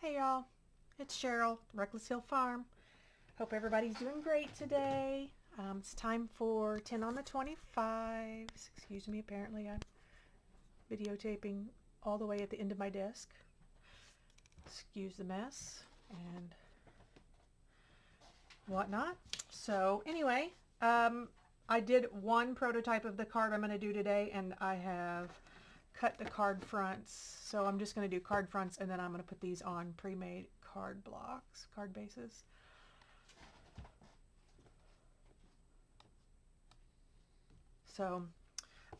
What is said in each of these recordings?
Hey y'all, it's Cheryl, Reckless Hill Farm. Hope everybody's doing great today. It's time for 10 on the 25s. Excuse me, apparently I'm videotaping all the way at the end of my desk. Excuse the mess and whatnot. So anyway, I did one prototype of the card I'm going to do today, and I have cut the card fronts. So I'm just going to do card fronts, and then I'm going to put these on pre-made card blocks, card bases. So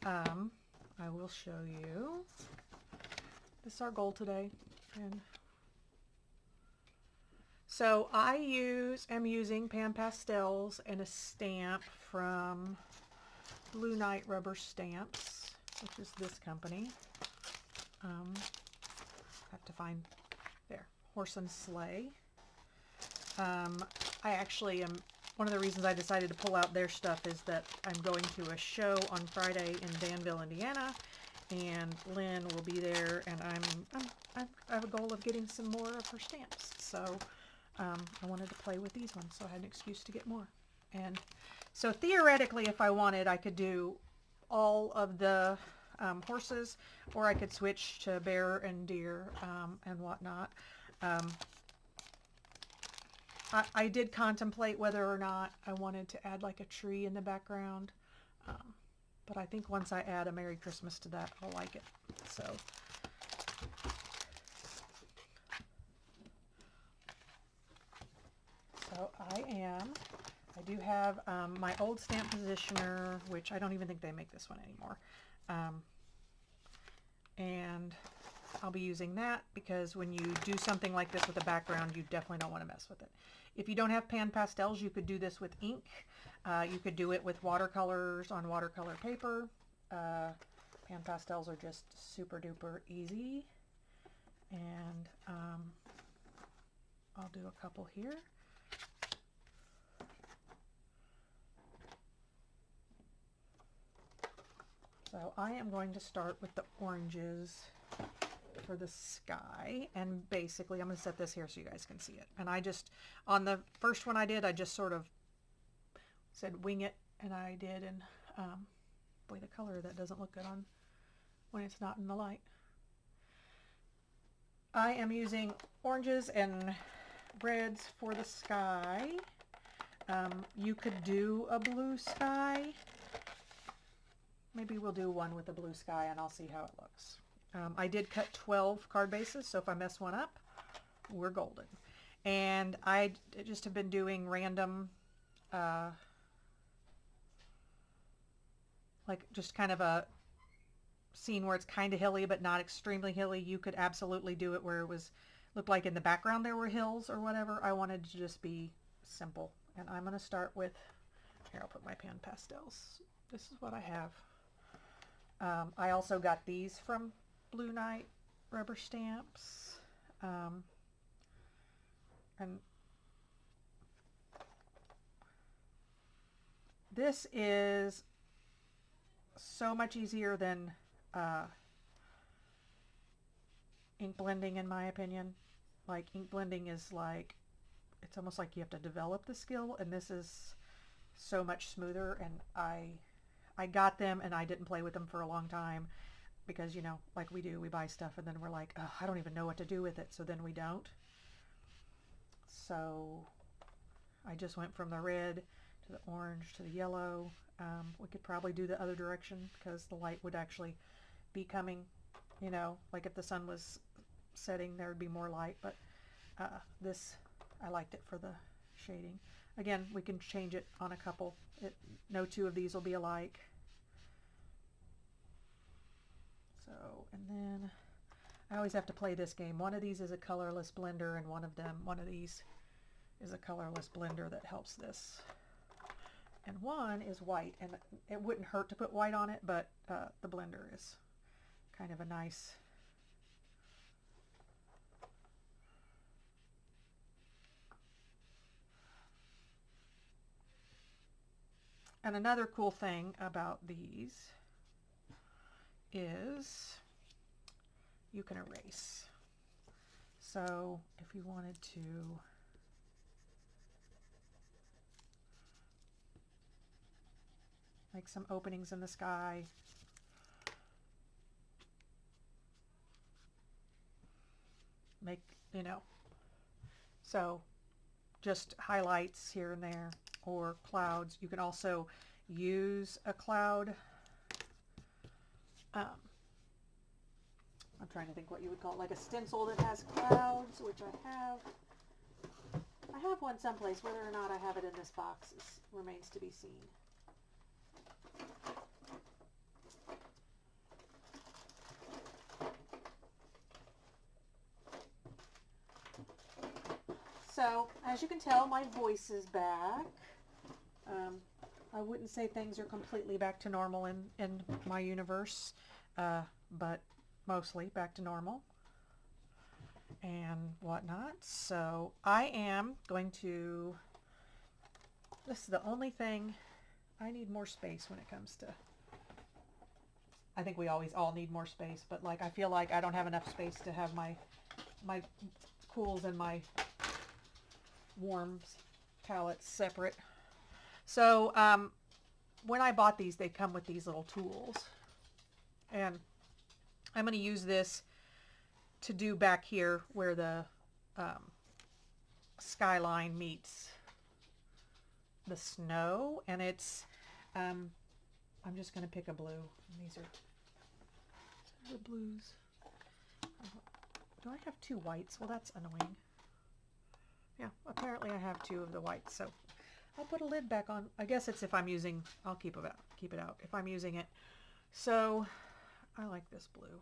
I will show you. This is our goal today. And so am using pan pastels and a stamp from Blue Knight Rubber Stamps, which is this company. Have to find there, Horse and Sleigh. I actually am, one of the reasons I decided to pull out their stuff is that I'm going to a show on Friday in Danville, Indiana, and Lynn will be there, and I have a goal of getting some more of her stamps. So I wanted to play with these ones, so I had an excuse to get more. And so theoretically, if I wanted, I could do all of the horses, or I could switch to bear and deer and whatnot. I did contemplate whether or not I wanted to add like a tree in the background, but I think once I add a Merry Christmas to that, I'll like it. So I do have my old stamp positioner, which I don't even think they make this one anymore. And I'll be using that because when you do something like this with a background, you definitely don't want to mess with it. If you don't have pan pastels, you could do this with ink. You could do it with watercolors on watercolor paper. Pan pastels are just super duper easy. And I'll do a couple here. So I am going to start with the oranges for the sky, and basically I'm going to set this here so you guys can see it. And I just, on the first one I did, I just sort of said wing it, and I did, and boy, the color of that doesn't look good on when it's not in the light. I am using oranges and reds for the sky. You could do a blue sky. Maybe we'll do one with a blue sky and I'll see how it looks. I did cut 12 card bases, so if I mess one up, we're golden. And I just have been doing random, like just kind of a scene where it's kind of hilly but not extremely hilly. You could absolutely do it where it was looked like in the background there were hills or whatever. I wanted to just be simple. And I'm going to start with, here I'll put my pan pastels. This is what I have. I also got these from Blue Knight Rubber Stamps. And this is so much easier than ink blending, in my opinion. Like, ink blending is like, it's almost like you have to develop the skill, and this is so much smoother. And I got them and I didn't play with them for a long time because, you know, like we do, we buy stuff and then we're like, oh, I don't even know what to do with it, so then we don't. So I just went from the red to the orange to the yellow. We could probably do the other direction because the light would actually be coming, you know, like if the sun was setting there would be more light, but this, I liked it for the shading. Again, we can change it on a couple. No two of these will be alike. So, and then I always have to play this game. One of these is a colorless blender, and one of these is a colorless blender that helps this. And one is white, and it wouldn't hurt to put white on it, but the blender is kind of a nice. And another cool thing about these is you can erase. So if you wanted to make some openings in the sky, make, you know, so just highlights here and there, or clouds. You can also use a cloud. I'm trying to think what you would call it, like a stencil that has clouds, which I have. I have one someplace. Whether or not I have it in this box remains to be seen. So, as you can tell, my voice is back. I wouldn't say things are completely back to normal in my universe, but mostly back to normal and whatnot. So I am going to, this is the only thing, I need more space when it comes to, I think we always all need more space, but like I feel like I don't have enough space to have my cools and my warms palettes separate. So when I bought these, they come with these little tools, and I'm going to use this to do back here where the skyline meets the snow, and it's I'm just going to pick a blue. These are the blues. Do I have two whites? Well, that's annoying. Yeah, apparently I have two of the whites, so I'll put a lid back on. I guess it's if I'm using, I'll keep it out if I'm using it. So I like this blue.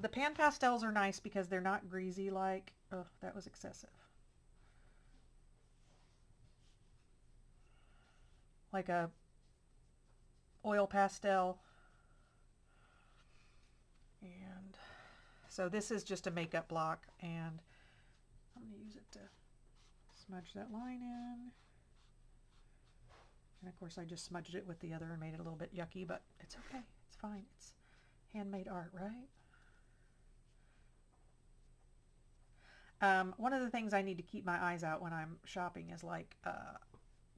The pan pastels are nice because they're not greasy like, oh, that was excessive. Like a oil pastel. And so this is just a makeup block, and I'm going to use it to smudge that line in. And of course I just smudged it with the other and made it a little bit yucky, but it's okay. It's fine. It's handmade art, right? One of the things I need to keep my eyes out when I'm shopping is like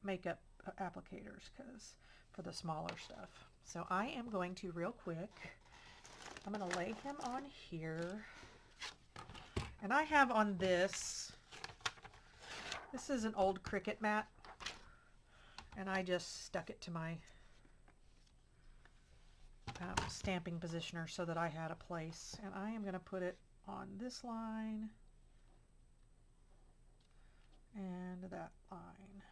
makeup applicators, because for the smaller stuff. So I am going to real quick, I'm going to lay him on here, and I have on this is an old Cricut mat, and I just stuck it to my stamping positioner so that I had a place, and I am going to put it on this line and that line,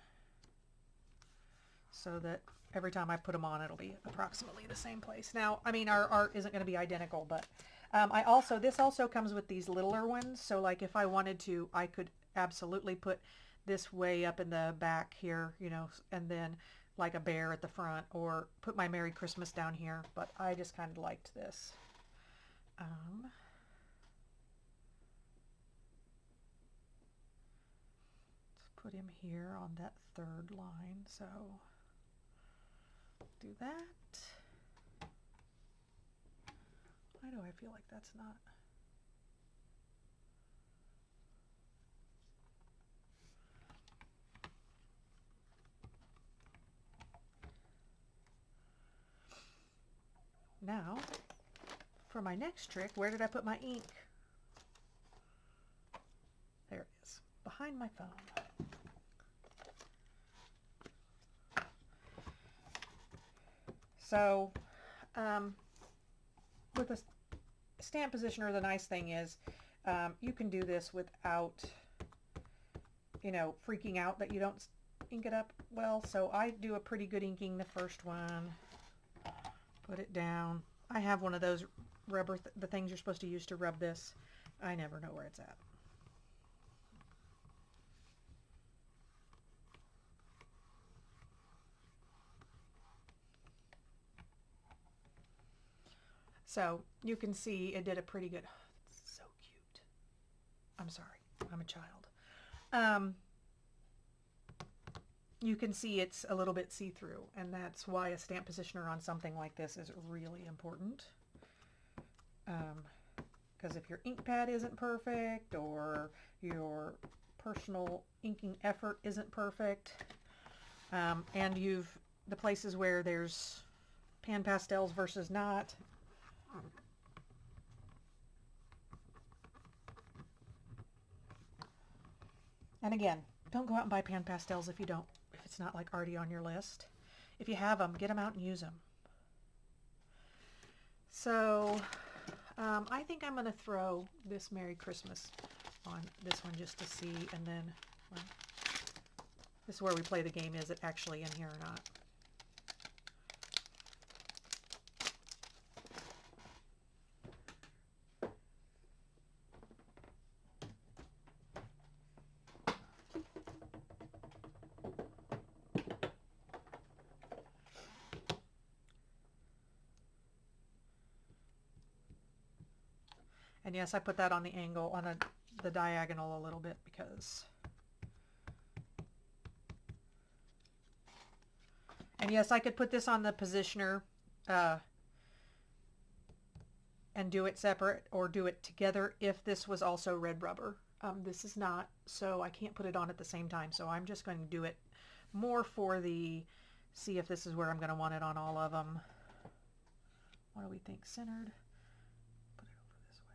so that every time I put them on, it'll be approximately the same place. Now, I mean, our art isn't going to be identical, but this also comes with these littler ones. So like if I wanted to, I could absolutely put this way up in the back here, you know, and then like a bear at the front, or put my Merry Christmas down here. But I just kind of liked this. Let's put him here on that third line. So do that. Why do I feel like that's not? Now, for my next trick, where did I put my ink? There it is, behind my phone. So, with a stamp positioner, the nice thing is you can do this without, you know, freaking out that you don't ink it up well. So I do a pretty good inking the first one. Put it down. I have one of those rubber, the things you're supposed to use to rub this. I never know where it's at. So you can see it did a pretty good, it's so cute. I'm sorry, I'm a child. You can see it's a little bit see-through, and that's why a stamp positioner on something like this is really important. because if your ink pad isn't perfect or your personal inking effort isn't perfect, and the places where there's pan pastels versus not. And again, don't go out and buy pan pastels if it's not like already on your list. If you have them, get them out and use them. So I think I'm going to throw this Merry Christmas on this one just to see, and then well, this is where we play the game, is it actually in here or not? And yes, I put that on the angle, on the diagonal a little bit because... And yes, I could put this on the positioner and do it separate or do it together if this was also red rubber. This is not, so I can't put it on at the same time. So I'm just going to do it more for see if this is where I'm going to want it on all of them. What do we think? Centered. Put it over this way.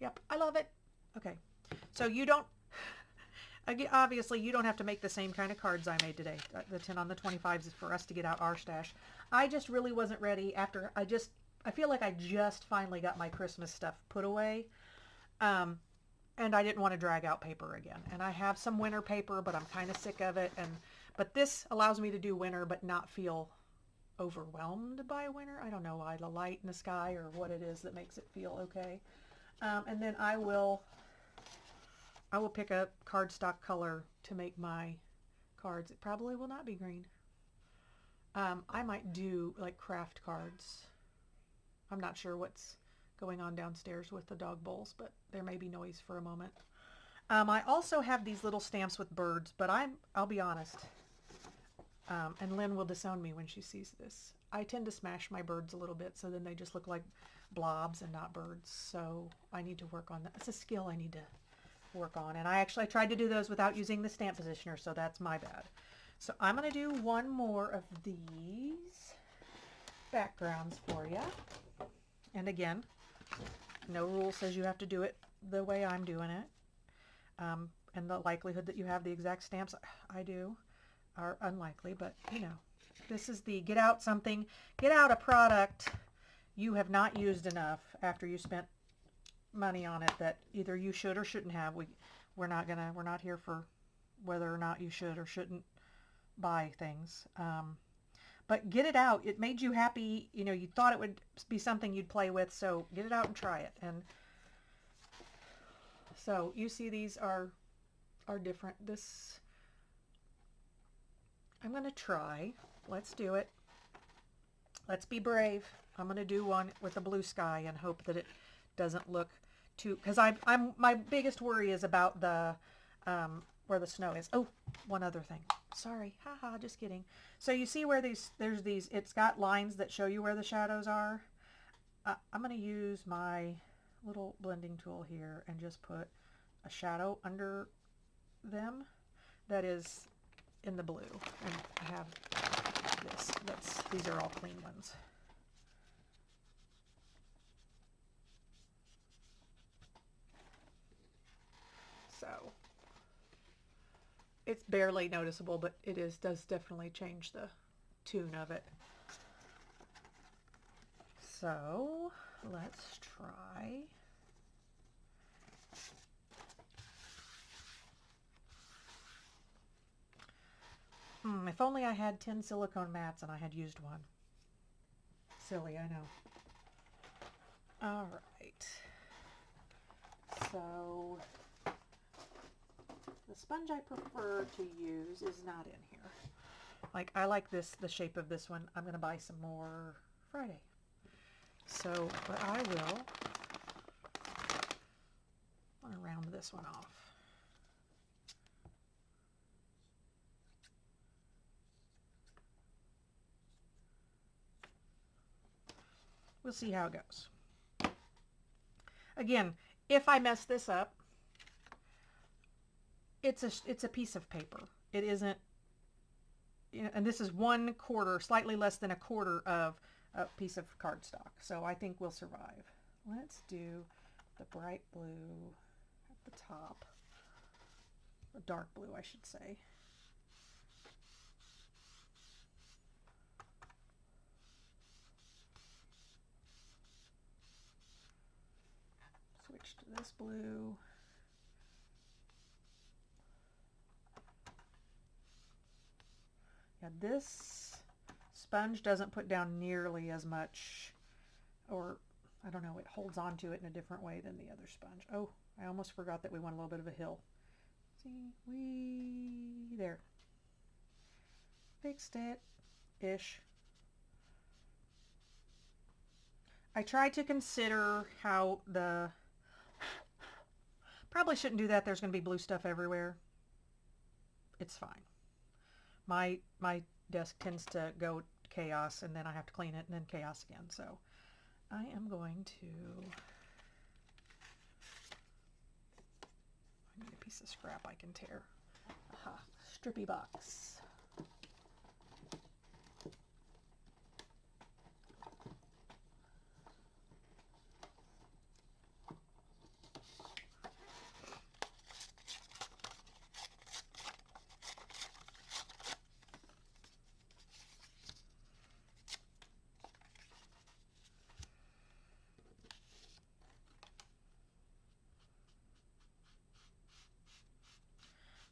Yep, I love it. Okay, so you don't, obviously you don't have to make the same kind of cards I made today. The 10 on the 25s is for us to get out our stash. I just really wasn't ready after I feel like I just finally got my Christmas stuff put away. And I didn't want to drag out paper again. And I have some winter paper, but I'm kind of sick of it. But this allows me to do winter, but not feel overwhelmed by winter. I don't know why, the light in the sky or what it is that makes it feel okay. And then I will pick a cardstock color to make my cards. It probably will not be green. I might do like craft cards. I'm not sure what's going on downstairs with the dog bowls, but there may be noise for a moment. I also have these little stamps with birds, but I'll be honest, and Lynn will disown me when she sees this. I tend to smash my birds a little bit, so then they just look like blobs and not birds. So I need to work on that. It's a skill I need to work on, and I tried to do those without using the stamp positioner, so that's my bad. So I'm going to do one more of these backgrounds for you. And again, no rule says you have to do it the way I'm doing it. And the likelihood that you have the exact stamps I do are unlikely, but you know, this is the get out a product you have not used enough after you spent money on it that either you should or shouldn't have. We're not here for whether or not you should or shouldn't buy things. But get it out. It made you happy. You know, you thought it would be something you'd play with, so get it out and try it. And so you see these are different. I'm going to try. Let's do it. Let's be brave. I'm going to do one with a blue sky and hope that it doesn't look too, because my biggest worry is about the where the snow is. Oh, one other thing. Sorry. Haha, just kidding. So you see where there's these, it's got lines that show you where the shadows are. I'm going to use my little blending tool here and just put a shadow under them that is in the blue. And I have this. These are all clean ones. So it's barely noticeable, but it does definitely change the tune of it. So let's try. If only I had 10 silicone mats and I had used one. Silly, I know. All right. So the sponge I prefer to use is not in here. Like, I like the shape of this one. I'm going to buy some more Friday. So, but I will want to round this one off. We'll see how it goes. Again, if I mess this up, it's a piece of paper. It isn't, you know, and this is 1/4, slightly less than 1/4 of a piece of cardstock. So I think we'll survive. Let's do the bright blue at the top, or dark blue, I should say. Switch to this blue. Yeah, this sponge doesn't put down nearly as much, or I don't know, it holds on to it in a different way than the other sponge. Oh, I almost forgot that we want a little bit of a hill. See, there. Fixed it, ish. I tried to consider how probably shouldn't do that. There's going to be blue stuff everywhere. It's fine. My desk tends to go chaos, and then I have to clean it, and then chaos again. So I am going to, I need a piece of scrap I can tear. Aha, strippy box.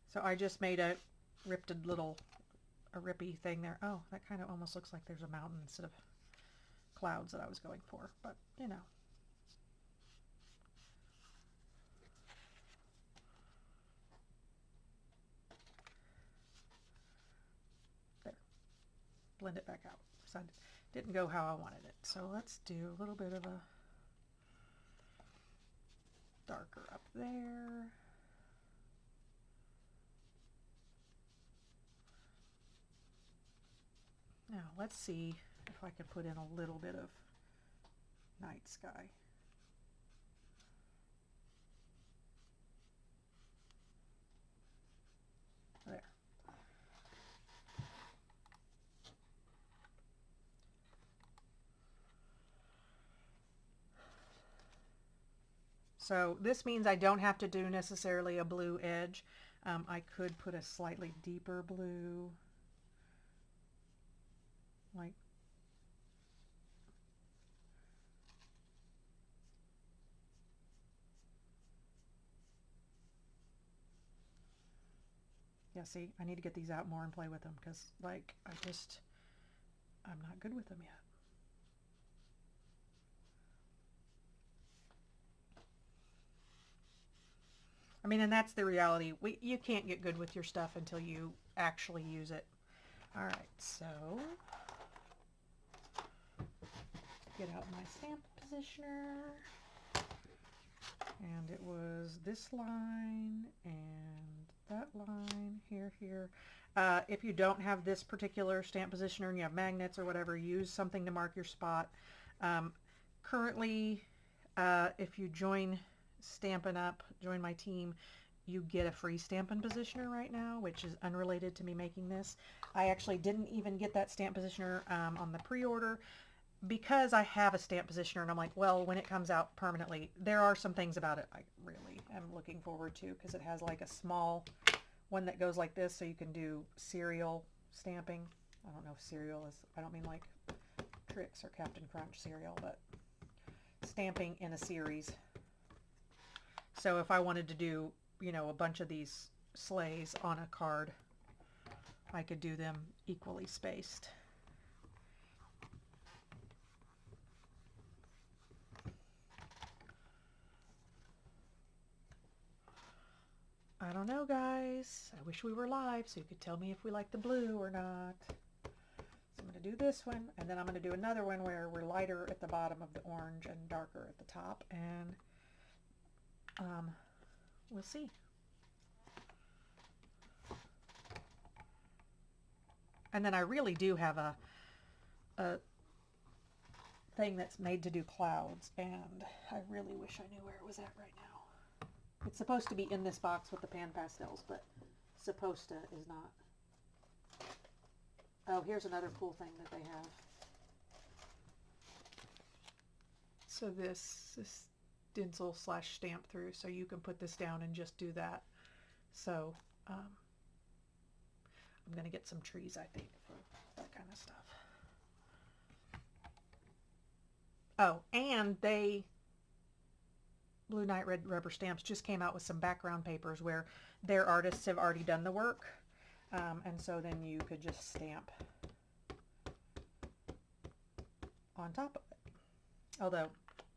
So I just made a rippy thing there. Oh, that kind of almost looks like there's a mountain instead of clouds that I was going for, but you know. There. Blend it back out. So it didn't go how I wanted it. So let's do a little bit of a darker up there. Now let's see if I can put in a little bit of night sky. There. So this means I don't have to do necessarily a blue edge. I could put a slightly deeper blue, like yeah, see, I need to get these out more and play with them because, like, I'm not good with them yet. I mean, and that's the reality. You can't get good with your stuff until you actually use it. All right, so get out my stamp positioner. And it was this line and that line here. If you don't have this particular stamp positioner and you have magnets or whatever, use something to mark your spot. Currently, if you join Stampin' Up, join my team, you get a free Stampin' Positioner right now, which is unrelated to me making this. I actually didn't even get that stamp positioner on the pre-order because I have a stamp positioner, and I'm like, well, when it comes out permanently, there are some things about it I really am looking forward to, because it has like a small one that goes like this, so you can do serial stamping. I don't know if serial is, I don't mean like Trix or Captain Crunch cereal, but stamping in a series. So if I wanted to do, you know, a bunch of these sleighs on a card, I could do them equally spaced. I don't know, guys. I wish we were live so you could tell me if we like the blue or not. So I'm going to do this one, and then I'm going to do another one where we're lighter at the bottom of the orange and darker at the top, and we'll see. And then I really do have a thing that's made to do clouds, and I really wish I knew where it was at right now. It's supposed to be in this box with the pan pastels, but supposed to is not. Oh, here's another cool thing that they have. So this is stencil slash stamp through, so you can put this down and just do that. So I'm going to get some trees, I think, for that kind of stuff. Oh, and Blue Night Red Rubber Stamps just came out with some background papers where their artists have already done the work. And so then you could just stamp on top of it. Although,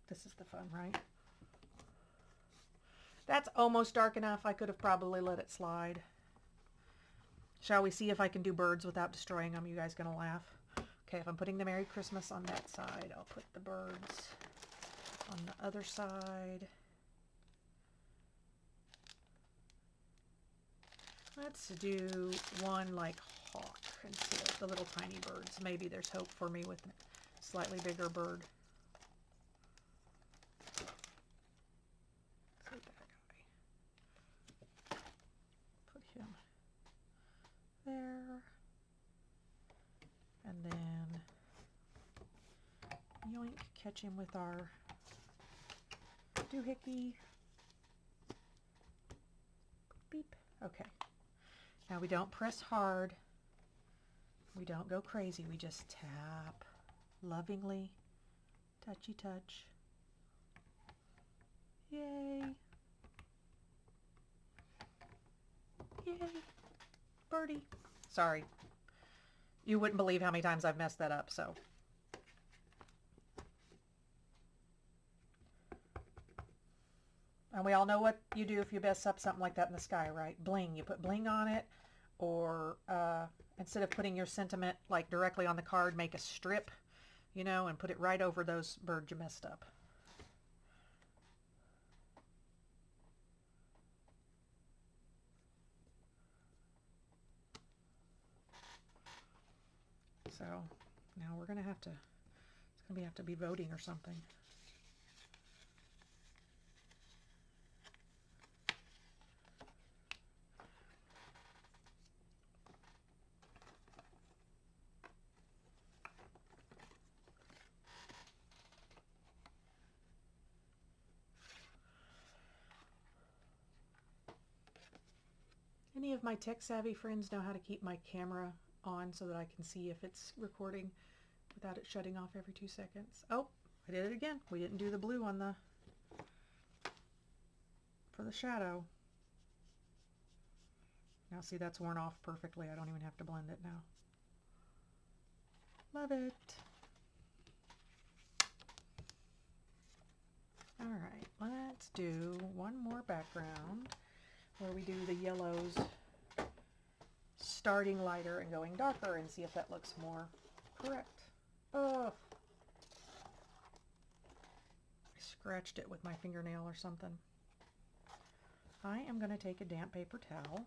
this is the fun, right? That's almost dark enough. I could have probably let it slide. Shall we see if I can do birds without destroying them? You guys gonna laugh? Okay, if I'm putting the Merry Christmas on that side, I'll put the birds on the other side. Let's do one like hawk instead of the little tiny birds. Maybe there's hope for me with a slightly bigger bird. Take that guy. Put him there. And then yoink, catch him with our doohickey. Beep. Okay. Now we don't press hard. We don't go crazy. We just tap lovingly. Touchy touch. Yay. Yay. Birdie. Sorry. You wouldn't believe how many times I've messed that up, so. And we all know what you do if you mess up something like that in the sky, right? Bling. You put bling on it, or instead of putting your sentiment like directly on the card, make a strip, you know, and put it right over those birds you messed up. So now we're going to have to, it's going to have to be voting or something. Any of my tech-savvy friends know how to keep my camera on so that I can see if it's recording without it shutting off every 2 seconds. Oh, I did it again. We didn't do the blue on the for the shadow. Now see, that's worn off perfectly. I don't even have to blend it now. Love it. All right, let's do one more background where we do the yellows starting lighter and going darker and see if that looks more correct. Oh, I scratched it with my fingernail or something. I am going to take a damp paper towel.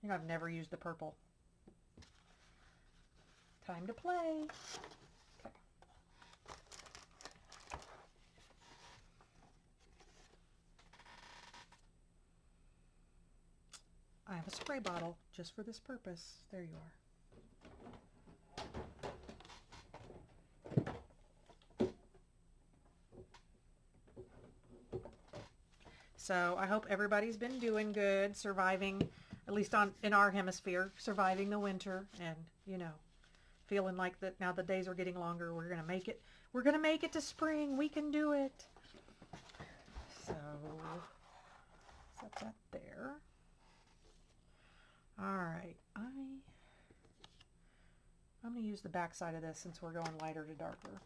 You know, I've never used the purple. Time to play. Okay. I have a spray bottle just for this purpose. There you are. So I hope everybody's been doing good, surviving, at least in our hemisphere, surviving the winter, and, you know, feeling like that now the days are getting longer. We're going to make it. We're going to make it to spring. We can do it. So set that there. All right. I'm going to use the back side of this since we're going lighter to darker.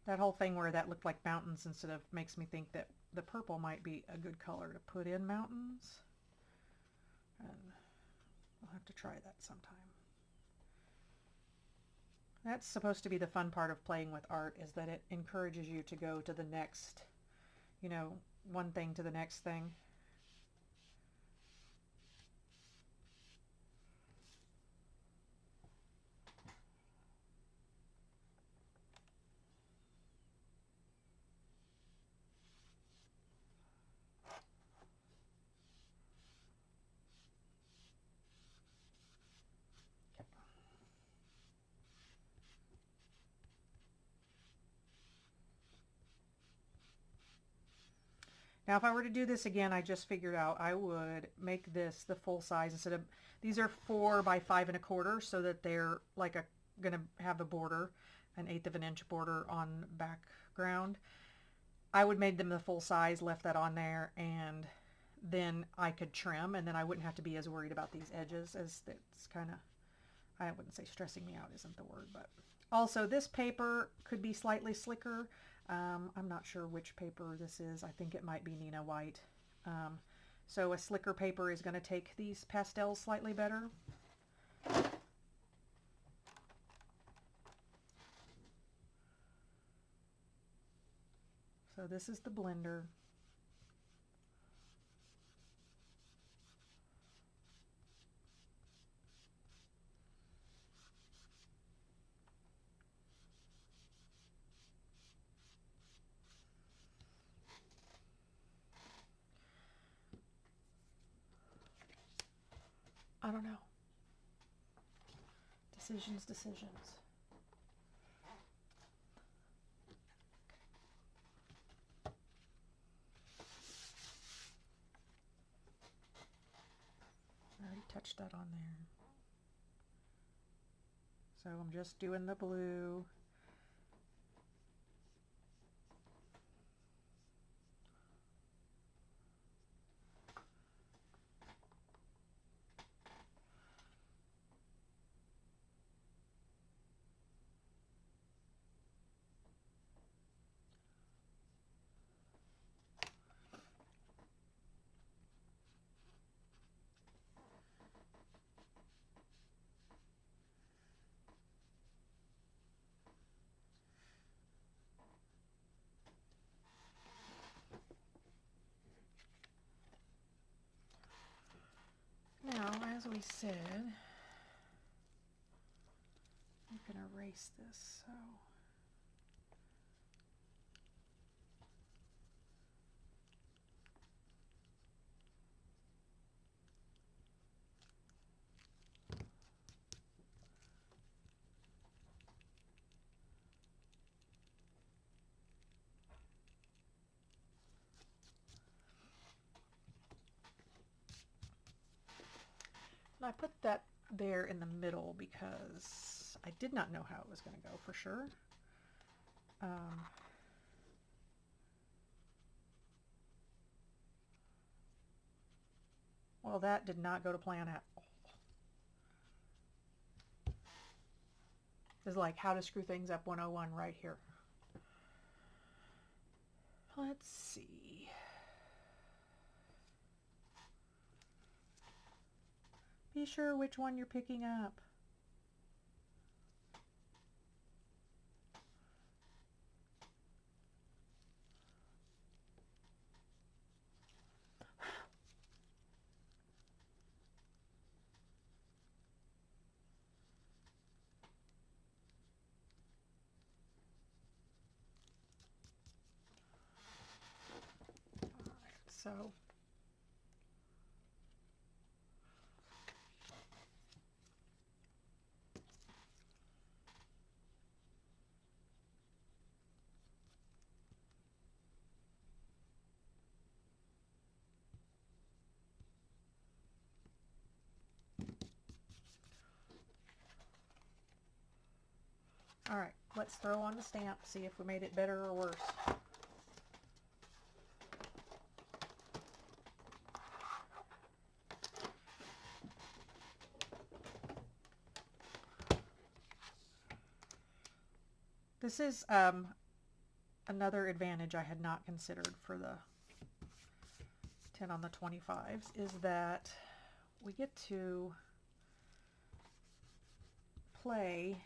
That whole thing where that looked like mountains instead of makes me think that the purple might be a good color to put in mountains. And we'll have to try that sometime. That's supposed to be the fun part of playing with art, is that it encourages you to go to the next, you know, one thing to the next thing. Now, if I were to do this again, I just figured out I would make this the full size instead of, these are 4 by 5 1/4, so that they're like gonna have a border, an 1/8 of an inch border on background. I would make them the full size, left that on there, and then I could trim, and then I wouldn't have to be as worried about these edges, as it's kind of, I wouldn't say stressing me out isn't the word, but also this paper could be slightly slicker. I'm not sure which paper this is. I think it might be Nina White. So a slicker paper is going to take these pastels slightly better. So this is the blender. I don't know. Decisions. I already touched that on there. So I'm just doing the blue. Now, as we said, you can erase this, so and I put that there in the middle because I did not know how it was going to go for sure. Well, that did not go to plan at all. It's like how to screw things up 101 right here. Let's see. Be sure which one you're picking up. So all right, let's throw on the stamp, see if we made it better or worse. This is another advantage I had not considered for the 10 on the 25s, is that we get to play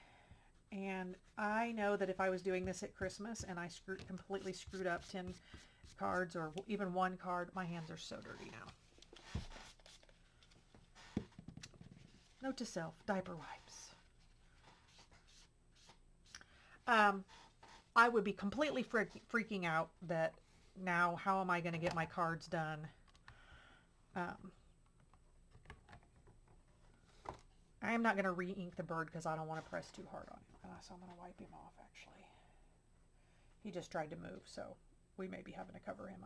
And I know that if I was doing this at Christmas and I completely screwed up 10 cards or even one card, my hands are so dirty now. Note to self, diaper wipes. I would be completely freaking out that now how am I going to get my cards done? I am not going to re-ink the bird because I don't want to press too hard on him. So I'm going to wipe him off actually. He just tried to move, so we may be having to cover him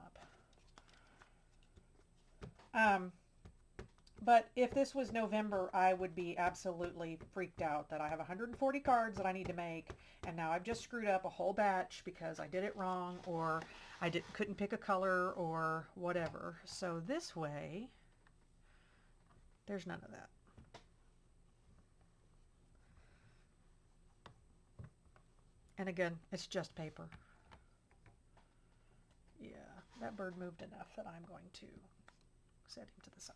up. But if this was November, I would be absolutely freaked out that I have 140 cards that I need to make, and now I've just screwed up a whole batch because I did it wrong, or I couldn't pick a color, or whatever. So this way, there's none of that. And again, it's just paper. Yeah, that bird moved enough that I'm going to set him to the side.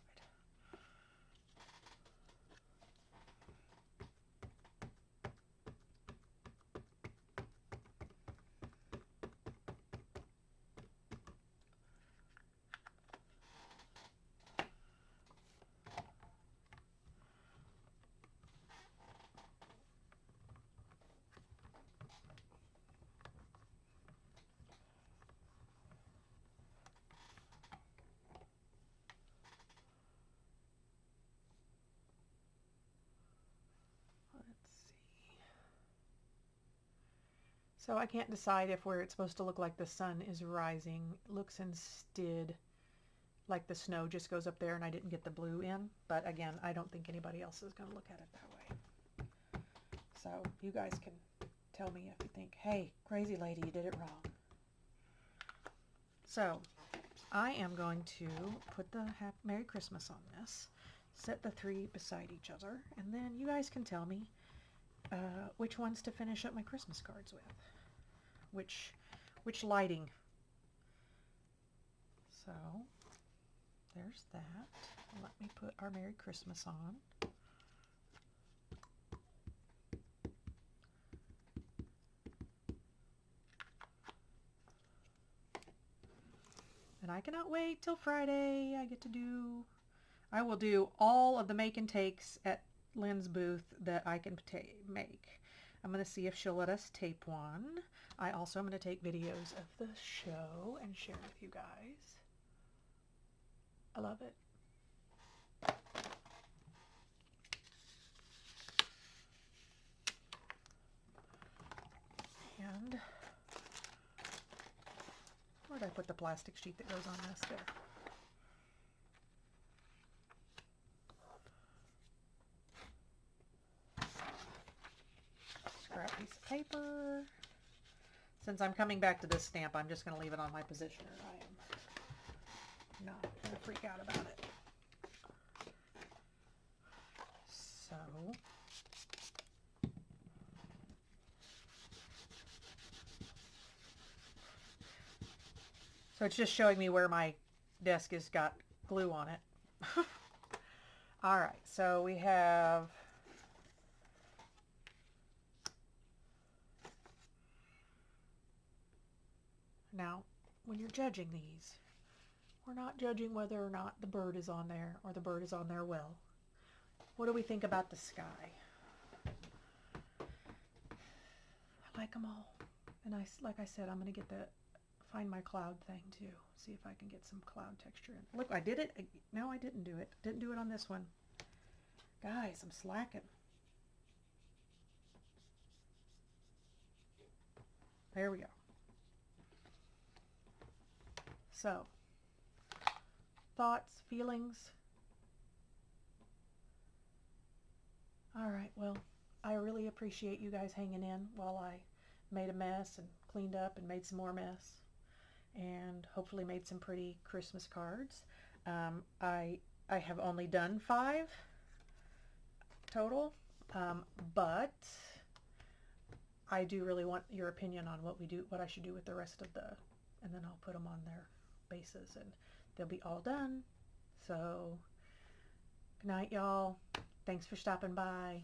So I can't decide if where it's supposed to look like the sun is rising looks instead like the snow just goes up there and I didn't get the blue in. But again, I don't think anybody else is going to look at it that way. So you guys can tell me if you think, hey, crazy lady, you did it wrong. So I am going to put the Merry Christmas on this, set the three beside each other, and then you guys can tell me which ones to finish up my Christmas cards with. Which lighting. So there's that. Let me put our Merry Christmas on. And I cannot wait till Friday. I will do all of the make and takes at Lynn's booth that I can make. I'm going to see if she'll let us tape one. I also am going to take videos of the show and share with you guys. I love it. And where did I put the plastic sheet that goes on this? There. Scrap piece of paper. Since I'm coming back to this stamp, I'm just going to leave it on my positioner. I am not going to freak out about it. So it's just showing me where my desk has got glue on it. All right, so we have now when you're judging these, we're not judging whether or not the bird is on there or the bird is on there well. What do we think about the sky? I like them all. And like I said, I'm going to find my cloud thing too. See if I can get some cloud texture in. Look, I did it. No, I didn't do it. Didn't do it on this one. Guys, I'm slacking. There we go. So, thoughts, feelings? All right, well, I really appreciate you guys hanging in while I made a mess and cleaned up and made some more mess and hopefully made some pretty Christmas cards. I have only done 5 total, but I do really want your opinion on what I should do with the rest of and then I'll put them on their bases and they'll be all done. So, good night, y'all. Thanks for stopping by.